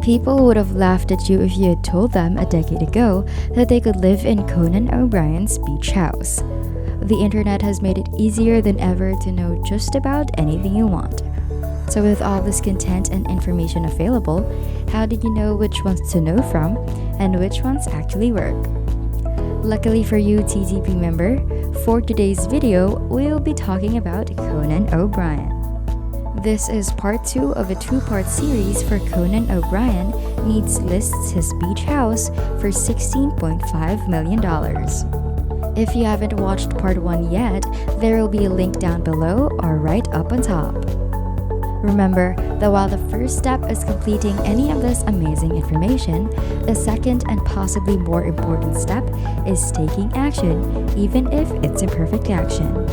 People would have laughed at you if you had told them a decade ago that they could live in Conan O'Brien's beach house. The internet has made it easier than ever to know just about anything you want. So with all this content and information available, how did you know which ones to know from and which ones actually work? Luckily for you, TTP member, for today's video, we'll be talking about Conan O'Brien. This is part 2 of a 2-part series for Conan O'Brien lists his beach house for $16.5 million. If you haven't watched part 1 yet, there will be a link down below or right up on top. Remember that while the first step is completing any of this amazing information, the second and possibly more important step is taking action, even if it's imperfect action.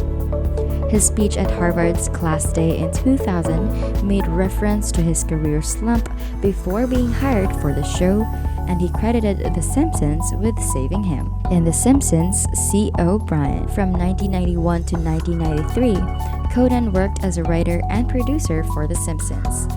His speech at Harvard's class day in 2000 made reference to his career slump before being hired for the show, and he credited The Simpsons with saving him. In The Simpsons, C. O'Brien, from 1991 to 1993, Conan worked as a writer and producer for The Simpsons.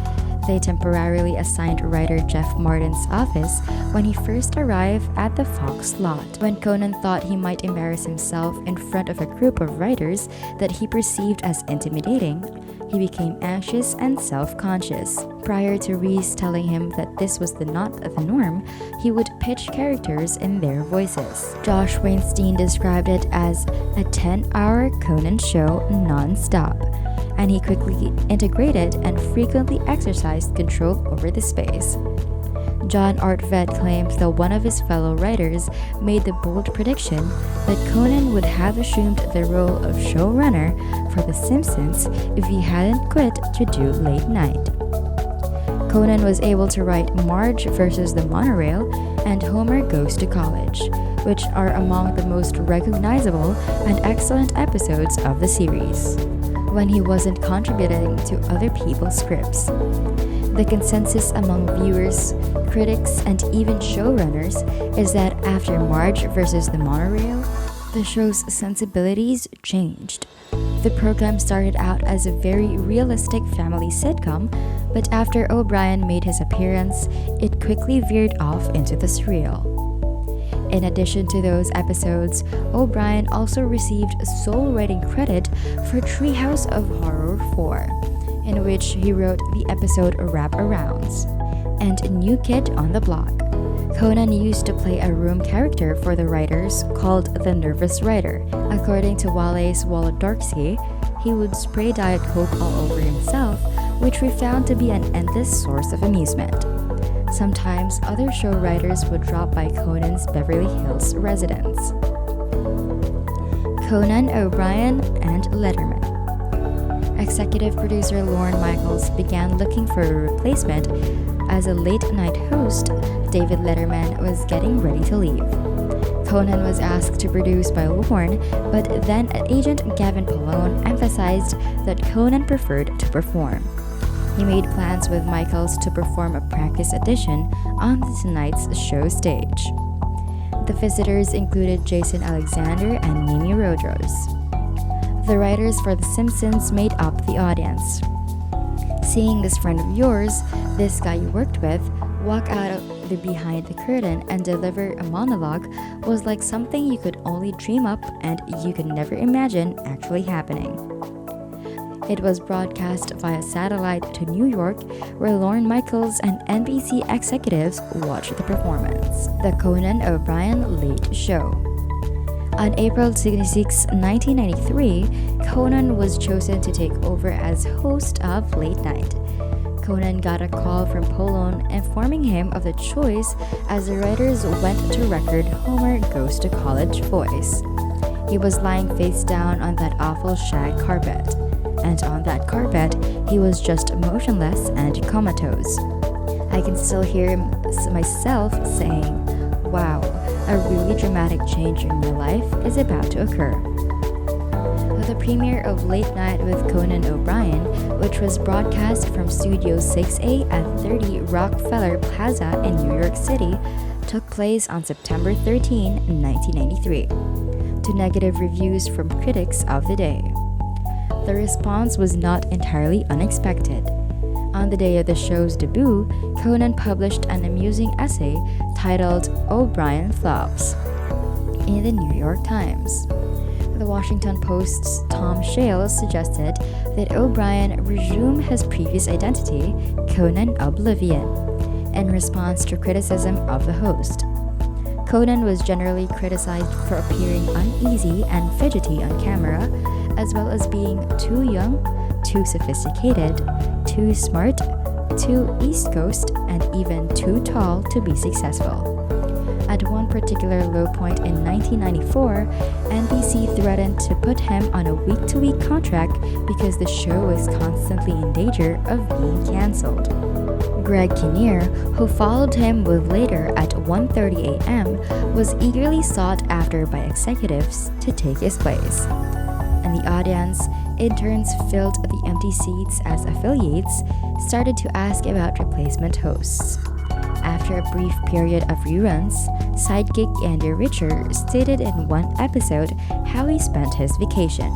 They temporarily assigned writer Jeff Martin's office when he first arrived at the Fox lot. When Conan thought he might embarrass himself in front of a group of writers that he perceived as intimidating, he became anxious and self-conscious. Prior to Reese telling him that this was not the norm, he would pitch characters in their voices. Josh Weinstein described it as a 10-hour Conan show non-stop, and he quickly integrated and frequently exercised control over the space. John Artvet claimed that one of his fellow writers made the bold prediction that Conan would have assumed the role of showrunner for The Simpsons if he hadn't quit to do late night. Conan was able to write Marge versus the Monorail and Homer Goes to College, which are among the most recognizable and excellent episodes of the series, when he wasn't contributing to other people's scripts. The consensus among viewers, critics, and even showrunners is that after Marge versus the Monorail, the show's sensibilities changed. The program started out as a very realistic family sitcom, but after O'Brien made his appearance, it quickly veered off into the surreal. In addition to those episodes, O'Brien also received sole writing credit for Treehouse of Horror 4, in which he wrote the episode Wraparounds, and New Kid on the Block. Conan used to play a room character for the writers called the Nervous Writer. According to Wallace Wolodarski, he would spray Diet Coke all over himself, which we found to be an endless source of amusement. Sometimes other show writers would drop by Conan's Beverly Hills residence. Conan O'Brien and Letterman. Executive producer Lorne Michaels began looking for a replacement as a late-night host. David Letterman was getting ready to leave. Conan was asked to produce by Lorne, but then agent Gavin Polone emphasized that Conan preferred to perform. He made plans with Michaels to perform a practice audition on the tonight's show stage. The visitors included Jason Alexander and Mimi Rodriguez. The writers for The Simpsons made up the audience. Seeing this friend of yours, this guy you worked with, walk out of the behind the curtain and deliver a monologue was like something you could only dream up and you could never imagine actually happening. It was broadcast via satellite to New York, where Lorne Michaels and NBC executives watched the performance. The Conan O'Brien Late Show. On April 26, 1993, Conan was chosen to take over as host of Late Night. Conan got a call from Polone informing him of the choice as the writers went to record Homer Goes to College voice. He was lying face down on that awful shag carpet, and on that carpet, he was just motionless and comatose. I can still hear myself saying, "Wow, a really dramatic change in your life is about to occur." The premiere of Late Night with Conan O'Brien, which was broadcast from Studio 6A at 30 Rockefeller Plaza in New York City, took place on September 13, 1993, to negative reviews from critics of the day. The response was not entirely unexpected. On the day of the show's debut, Conan published an amusing essay titled O'Brien Flops in the New York Times. The Washington Post's Tom Shales suggested that O'Brien resume his previous identity, Conan Oblivion, in response to criticism of the host. Conan was generally criticized for appearing uneasy and fidgety on camera, as well as being too young, too sophisticated, too smart, too East Coast, and even too tall to be successful. At one particular low point in 1994, NBC threatened to put him on a week-to-week contract because the show was constantly in danger of being cancelled. Greg Kinnear, who followed him with later at 1:30 a.m., was eagerly sought after by executives to take his place. And the audience, interns filled the empty seats as affiliates, started to ask about replacement hosts. After a brief period of reruns, sidekick Andy Richter stated in one episode how he spent his vacation.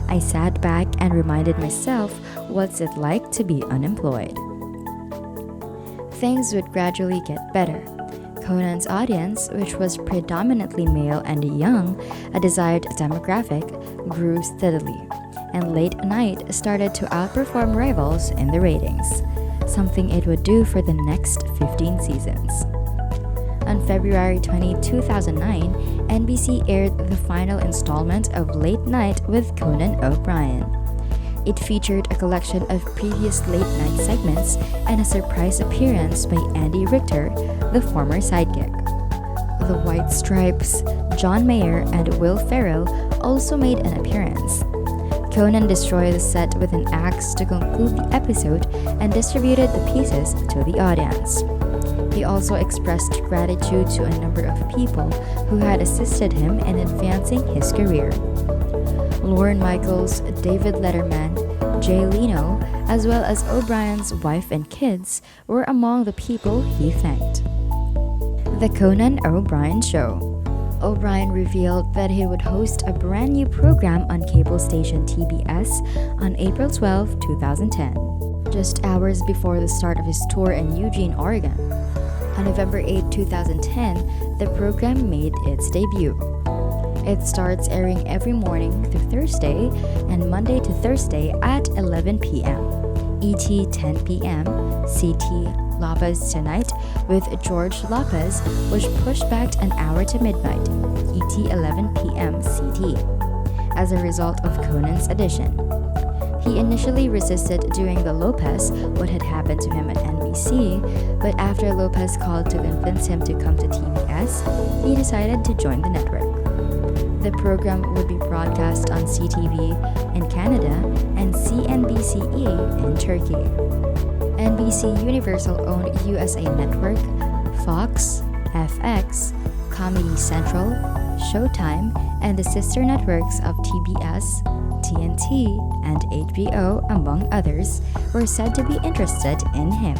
"I sat back and reminded myself, what's it like to be unemployed?" Things would gradually get better. Conan's audience, which was predominantly male and young, a desired demographic, grew steadily, and late night started to outperform rivals in the ratings, something it would do for the next 15 seasons. On February 20, 2009, NBC aired the final installment of Late Night with Conan O'Brien. It featured a collection of previous late-night segments and a surprise appearance by Andy Richter, the former sidekick. The White Stripes, John Mayer, and Will Ferrell also made an appearance. Conan destroyed the set with an axe to conclude the episode and distributed the pieces to the audience. He also expressed gratitude to a number of people who had assisted him in advancing his career. Lorne Michaels, David Letterman, Jay Leno, as well as O'Brien's wife and kids were among the people he thanked. The Conan O'Brien Show. O'Brien revealed that he would host a brand new program on cable station TBS on April 12, 2010, just hours before the start of his tour in Eugene, Oregon. On November 8, 2010, the program made its debut. It starts airing every morning through Thursday and Monday to Thursday at 11 p.m. ET 10 p.m. CT Lopez Tonight with George Lopez was pushed back an hour to midnight ET 11 p.m. CT as a result of Conan's addition. He initially resisted doing the Lopez, what had happened to him at NBC, but after Lopez called to convince him to come to TBS, he decided to join the network. The program would be broadcast on CTV in Canada and CNBC-E in Turkey. NBC Universal owned USA Network, Fox, FX, Comedy Central, Showtime, and the sister networks of TBS, TNT, and HBO, among others, were said to be interested in him.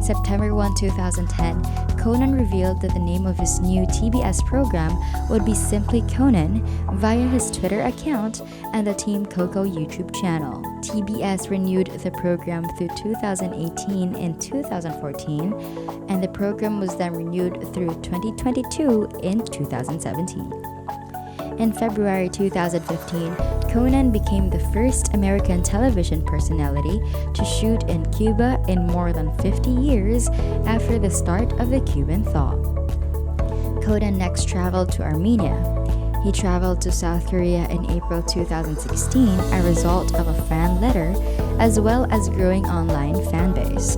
September 1, 2010, Conan revealed that the name of his new TBS program would be simply Conan via his Twitter account and the Team Coco YouTube channel. TBS renewed the program through 2018 and 2014, and the program was then renewed through 2022 in 2017. In February 2015, Conan became the first American television personality to shoot in Cuba in more than 50 years after the start of the Cuban Thaw. Conan next traveled to Armenia. He traveled to South Korea in April 2016, a result of a fan letter, as well as growing online fan base.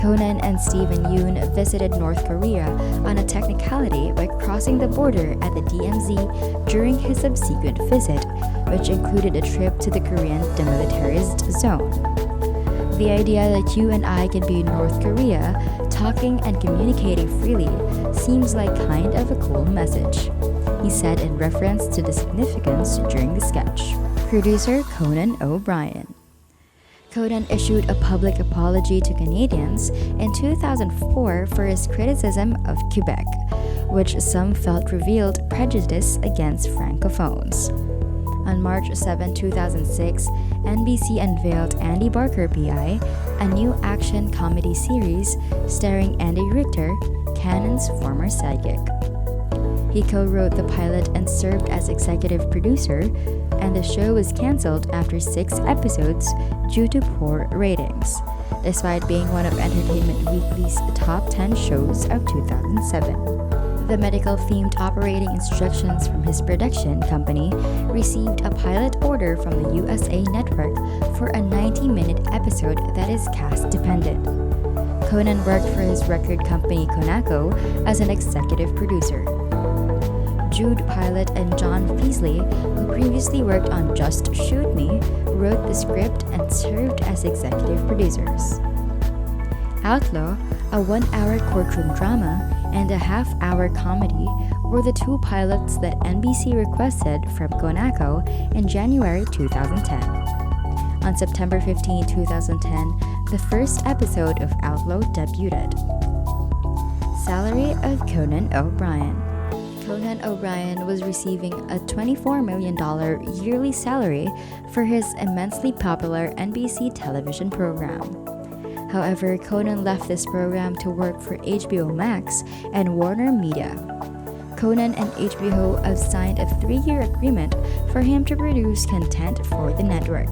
Conan and Steven Yeun visited North Korea on a technicality by crossing the border at the DMZ during his subsequent visit, which included a trip to the Korean demilitarized zone. The idea that you and I can be in North Korea, talking and communicating freely, seems like kind of a cool message, he said in reference to the significance during the sketch. Producer Conan O'Brien. Conan issued a public apology to Canadians in 2004 for his criticism of Quebec, which some felt revealed prejudice against Francophones. On March 7, 2006, NBC unveiled Andy Barker PI, a new action comedy series starring Andy Richter, Conan's former sidekick. He co-wrote the pilot and served as executive producer, and the show was cancelled after 6 episodes due to poor ratings, despite being one of Entertainment Weekly's top 10 shows of 2007. The medical-themed operating instructions from his production company received a pilot order from the USA Network for a 90-minute episode that is cast-dependent. Conan worked for his record company Conaco as an executive producer. Jude Pilot and John Feasley, who previously worked on Just Shoot Me, wrote the script and served as executive producers. Outlaw, a 1-hour courtroom drama, and a half-hour comedy were the 2 pilots that NBC requested from Conaco in January 2010. On September 15, 2010, the first episode of Outlaw debuted. Salary of Conan O'Brien. Conan O'Brien was receiving a $24 million yearly salary for his immensely popular NBC television program. However, Conan left this program to work for HBO Max and Warner Media. Conan and HBO have signed a 3-year agreement for him to produce content for the network.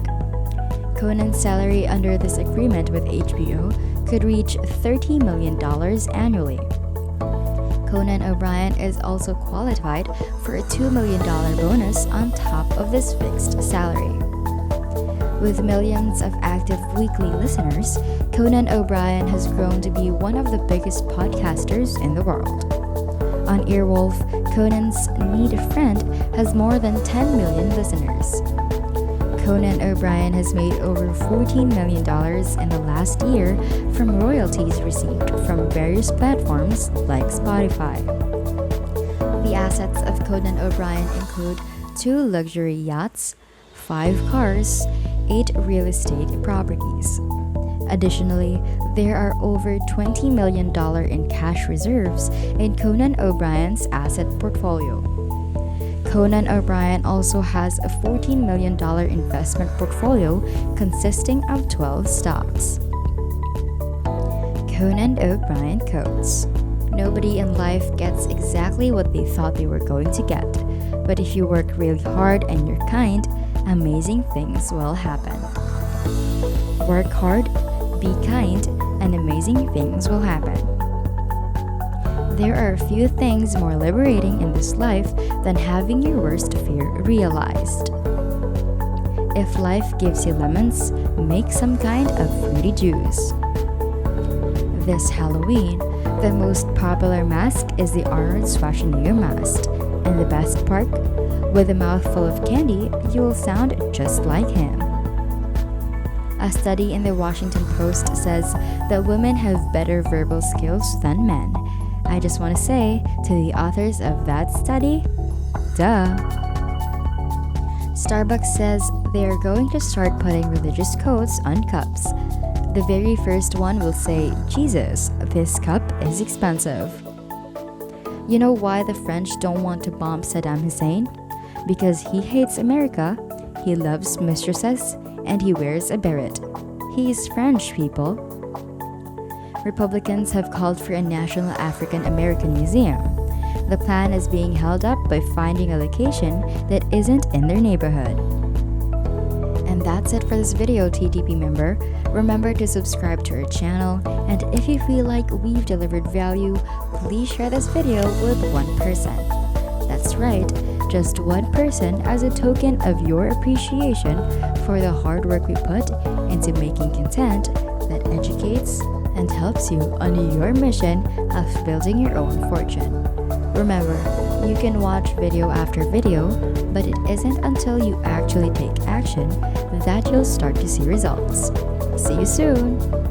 Conan's salary under this agreement with HBO could reach $30 million annually. Conan O'Brien is also qualified for a $2 million bonus on top of this fixed salary. With millions of active weekly listeners, Conan O'Brien has grown to be one of the biggest podcasters in the world. On Earwolf, Conan's Need a Friend has more than 10 million listeners. Conan O'Brien has made over $14 million in the last year from royalties received from various platforms like Spotify. The assets of Conan O'Brien include 2 luxury yachts, 5 cars, 8 real estate properties. Additionally, there are over $20 million in cash reserves in Conan O'Brien's asset portfolio. Conan O'Brien also has a $14 million investment portfolio consisting of 12 stocks. Conan O'Brien quotes: "Nobody in life gets exactly what they thought they were going to get, but if you work really hard and you're kind, amazing things will happen." Work hard, be kind, and amazing things will happen. There are a few things more liberating in this life than having your worst fear realized. If life gives you lemons, make some kind of fruity juice. This Halloween, the most popular mask is the Arnold Schwarzenegger mask, and the best part, with a mouthful of candy, you will sound just like him. A study in the Washington Post says that women have better verbal skills than men. I just want to say to the authors of that study, duh. Starbucks says they are going to start putting religious quotes on cups. The very first one will say, "Jesus, this cup is expensive." You know why the French don't want to bomb Saddam Hussein? Because he hates America, he loves mistresses, and he wears a beret. He is French, people. Republicans have called for a National African American Museum. The plan is being held up by finding a location that isn't in their neighborhood. And that's it for this video, TTP member. Remember to subscribe to our channel, and if you feel like we've delivered value, please share this video with one person. That's right, just one person as a token of your appreciation for the hard work we put into making content that educates and helps you on your mission of building your own fortune. Remember, you can watch video after video, but it isn't until you actually take action that you'll start to see results. See you soon!